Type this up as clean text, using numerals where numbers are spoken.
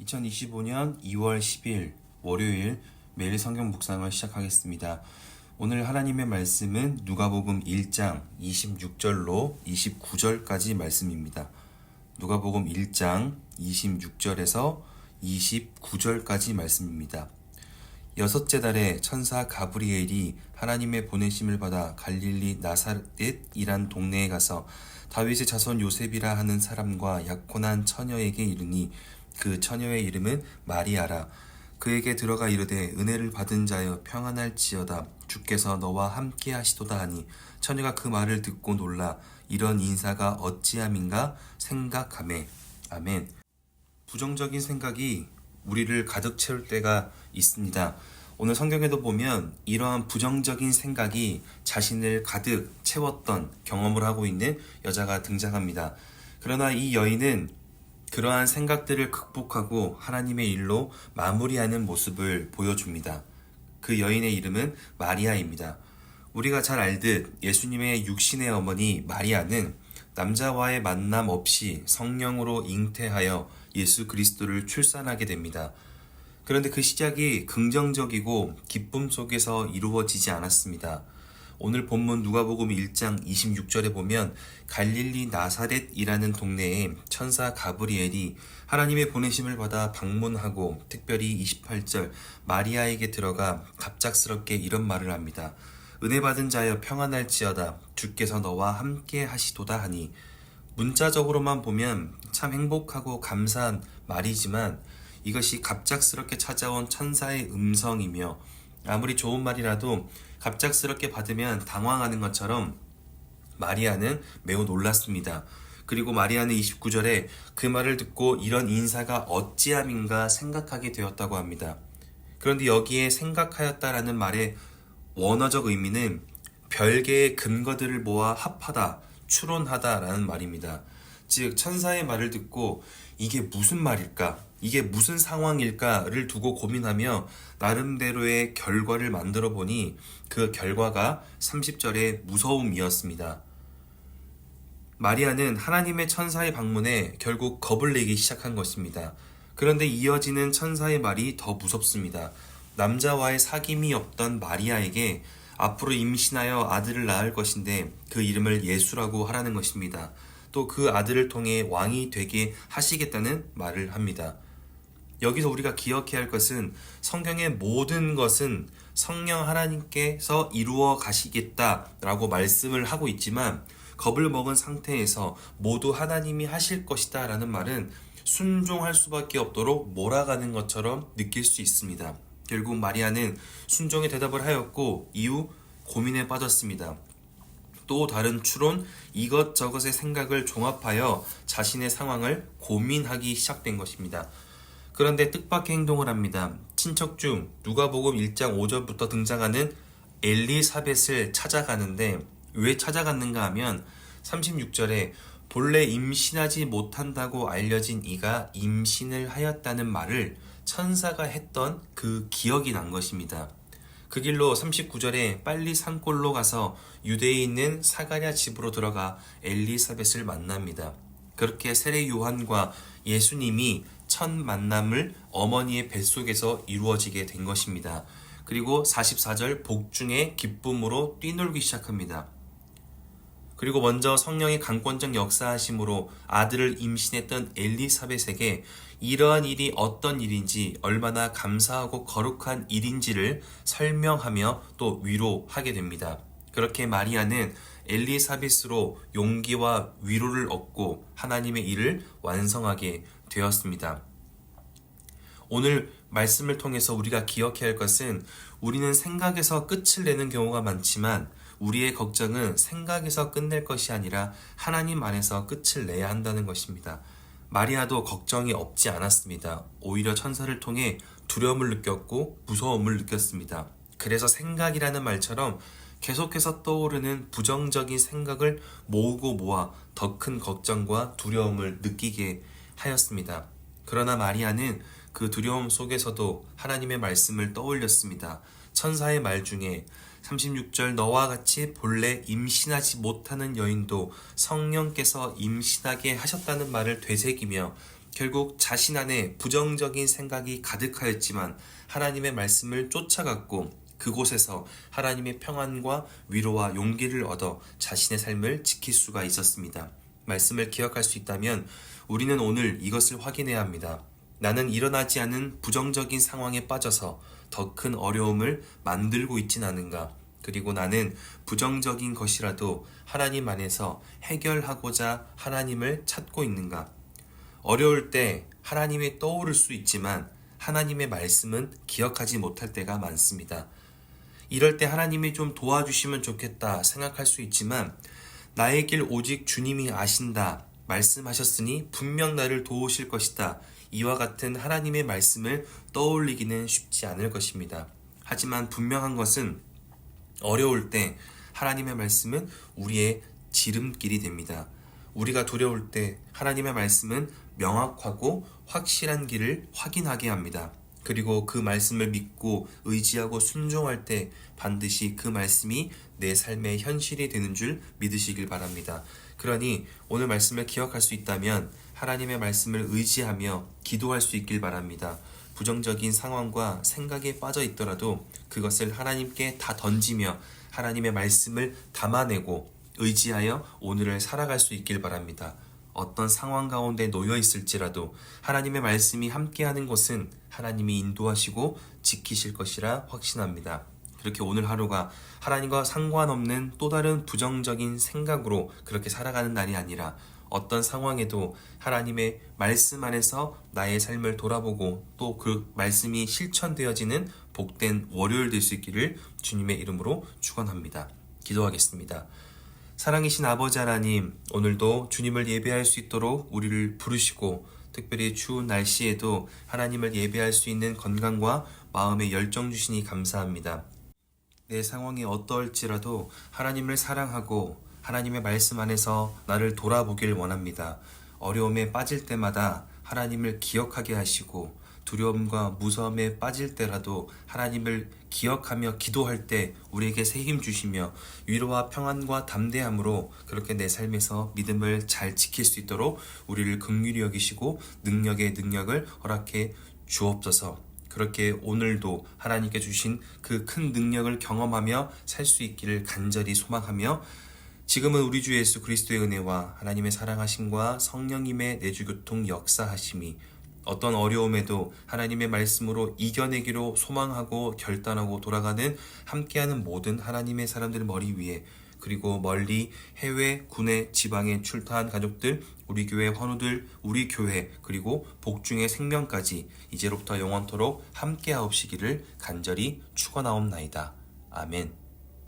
2025년 2월 10일 월요일 매일 성경 묵상을 시작하겠습니다. 오늘 하나님의 말씀은 누가복음 1장 26절로 29절까지 말씀입니다. 누가복음 1장 26절에서 29절까지 말씀입니다. 여섯째 달에 천사 가브리엘이 하나님의 보내심을 받아 갈릴리 나사렛이란 동네에 가서 다윗의 자손 요셉이라 하는 사람과 약혼한 처녀에게 이르니 그 처녀의 이름은 마리아라. 그에게 들어가 이르되 은혜를 받은 자여 평안할지어다. 주께서 너와 함께 하시도다 하니 처녀가 그 말을 듣고 놀라 이런 인사가 어찌함인가 생각하매. 아멘. 부정적인 생각이 우리를 가득 채울 때가 있습니다. 오늘 성경에도 보면 이러한 부정적인 생각이 자신을 가득 채웠던 경험을 하고 있는 여자가 등장합니다. 그러나 이 여인은 그러한 생각들을 극복하고 하나님의 일로 마무리하는 모습을 보여줍니다. 그 여인의 이름은 마리아입니다. 우리가 잘 알듯 예수님의 육신의 어머니 마리아는 남자와의 만남 없이 성령으로 잉태하여 예수 그리스도를 출산하게 됩니다. 그런데 그 시작이 긍정적이고 기쁨 속에서 이루어지지 않았습니다. 오늘 본문 누가복음 1장 26절에 보면 갈릴리 나사렛이라는 동네에 천사 가브리엘이 하나님의 보내심을 받아 방문하고 특별히 28절 마리아에게 들어가 갑작스럽게 이런 말을 합니다. 은혜 받은 자여 평안할지어다. 주께서 너와 함께 하시도다 하니 문자적으로만 보면 참 행복하고 감사한 말이지만 이것이 갑작스럽게 찾아온 천사의 음성이며 아무리 좋은 말이라도 갑작스럽게 받으면 당황하는 것처럼 마리아는 매우 놀랐습니다. 그리고 마리아는 29절에 그 말을 듣고 이런 인사가 어찌함인가 생각하게 되었다고 합니다. 그런데 여기에 생각하였다라는 말의 원어적 의미는 별개의 근거들을 모아 합하다, 추론하다라는 말입니다. 즉 천사의 말을 듣고 이게 무슨 말일까? 이게 무슨 상황일까를 두고 고민하며 나름대로의 결과를 만들어 보니 그 결과가 30절의 무서움이었습니다. 마리아는 하나님의 천사의 방문에 결국 겁을 내기 시작한 것입니다. 그런데 이어지는 천사의 말이 더 무섭습니다. 남자와의 사귐이 없던 마리아에게 앞으로 임신하여 아들을 낳을 것인데 그 이름을 예수라고 하라는 것입니다. 또 그 아들을 통해 왕이 되게 하시겠다는 말을 합니다. 여기서 우리가 기억해야 할 것은 성경의 모든 것은 성령 하나님께서 이루어 가시겠다라고 말씀을 하고 있지만 겁을 먹은 상태에서 모두 하나님이 하실 것이다 라는 말은 순종할 수밖에 없도록 몰아가는 것처럼 느낄 수 있습니다. 결국 마리아는 순종의 대답을 하였고 이후 고민에 빠졌습니다. 또 다른 추론, 이것저것의 생각을 종합하여 자신의 상황을 고민하기 시작된 것입니다. 그런데 뜻밖의 행동을 합니다. 친척 중 누가복음 1장 5절부터 등장하는 엘리사벳을 찾아가는데 왜 찾아갔는가 하면 36절에 본래 임신하지 못한다고 알려진 이가 임신을 하였다는 말을 천사가 했던 그 기억이 난 것입니다. 그 길로 39절에 빨리 산골로 가서 유대에 있는 사가랴 집으로 들어가 엘리사벳을 만납니다. 그렇게 세례 요한과 예수님이 첫 만남을 어머니의 뱃속에서 이루어지게 된 것입니다. 그리고 44절 복중에 기쁨으로 뛰놀기 시작합니다. 그리고 먼저 성령의 강권적 역사하심으로 아들을 임신했던 엘리사벳에게 이러한 일이 어떤 일인지 얼마나 감사하고 거룩한 일인지를 설명하며 또 위로하게 됩니다. 그렇게 마리아는 엘리사벳으로 용기와 위로를 얻고 하나님의 일을 완성하게 되었습니다. 오늘 말씀을 통해서 우리가 기억해야 할 것은 우리는 생각에서 끝을 내는 경우가 많지만 우리의 걱정은 생각에서 끝낼 것이 아니라 하나님 안에서 끝을 내야 한다는 것입니다. 마리아도 걱정이 없지 않았습니다. 오히려 천사를 통해 두려움을 느꼈고 무서움을 느꼈습니다. 그래서 생각이라는 말처럼 계속해서 떠오르는 부정적인 생각을 모으고 모아 더 큰 걱정과 두려움을 느끼게 하였습니다. 그러나 마리아는 그 두려움 속에서도 하나님의 말씀을 떠올렸습니다. 천사의 말 중에 36절 너와 같이 본래 임신하지 못하는 여인도 성령께서 임신하게 하셨다는 말을 되새기며 결국 자신 안에 부정적인 생각이 가득하였지만 하나님의 말씀을 쫓아갔고 그곳에서 하나님의 평안과 위로와 용기를 얻어 자신의 삶을 지킬 수가 있었습니다. 말씀을 기억할 수 있다면 우리는 오늘 이것을 확인해야 합니다. 나는 일어나지 않은 부정적인 상황에 빠져서 더 큰 어려움을 만들고 있진 않은가? 그리고 나는 부정적인 것이라도 하나님 안에서 해결하고자 하나님을 찾고 있는가? 어려울 때 하나님이 떠오를 수 있지만 하나님의 말씀은 기억하지 못할 때가 많습니다. 이럴 때 하나님이 좀 도와주시면 좋겠다 생각할 수 있지만 나의 길 오직 주님이 아신다 말씀하셨으니 분명 나를 도우실 것이다. 이와 같은 하나님의 말씀을 떠올리기는 쉽지 않을 것입니다. 하지만 분명한 것은 어려울 때 하나님의 말씀은 우리의 지름길이 됩니다. 우리가 두려울 때 하나님의 말씀은 명확하고 확실한 길을 확인하게 합니다. 그리고 그 말씀을 믿고 의지하고 순종할 때 반드시 그 말씀이 내 삶의 현실이 되는 줄 믿으시길 바랍니다. 그러니 오늘 말씀을 기억할 수 있다면 하나님의 말씀을 의지하며 기도할 수 있길 바랍니다. 부정적인 상황과 생각에 빠져 있더라도 그것을 하나님께 다 던지며 하나님의 말씀을 담아내고 의지하여 오늘을 살아갈 수 있길 바랍니다. 어떤 상황 가운데 놓여 있을지라도 하나님의 말씀이 함께하는 곳은 하나님이 인도하시고 지키실 것이라 확신합니다. 그렇게 오늘 하루가 하나님과 상관없는 또 다른 부정적인 생각으로 그렇게 살아가는 날이 아니라 어떤 상황에도 하나님의 말씀 안에서 나의 삶을 돌아보고 또 그 말씀이 실천되어지는 복된 월요일 될 수 있기를 주님의 이름으로 축원합니다. 기도하겠습니다. 사랑이신 아버지 하나님, 오늘도 주님을 예배할 수 있도록 우리를 부르시고 특별히 추운 날씨에도 하나님을 예배할 수 있는 건강과 마음의 열정 주시니 감사합니다. 내 상황이 어떠할지라도 하나님을 사랑하고 하나님의 말씀 안에서 나를 돌아보길 원합니다. 어려움에 빠질 때마다 하나님을 기억하게 하시고 두려움과 무서움에 빠질 때라도 하나님을 기억하며 기도할 때 우리에게 새 힘 주시며 위로와 평안과 담대함으로 그렇게 내 삶에서 믿음을 잘 지킬 수 있도록 우리를 긍휼히 여기시고 능력의 능력을 허락해 주옵소서. 그렇게 오늘도 하나님께 주신 그 큰 능력을 경험하며 살 수 있기를 간절히 소망하며 지금은 우리 주 예수 그리스도의 은혜와 하나님의 사랑하심과 성령님의 내주교통 역사하심이 어떤 어려움에도 하나님의 말씀으로 이겨내기로 소망하고 결단하고 돌아가는 함께하는 모든 하나님의 사람들 머리 위에 그리고 멀리 해외, 국내, 지방에 출타한 가족들, 우리 교회 환우들, 우리 교회 그리고 복중의 생명까지 이제로부터 영원토록 함께하옵시기를 간절히 축원하옵나이다. 아멘.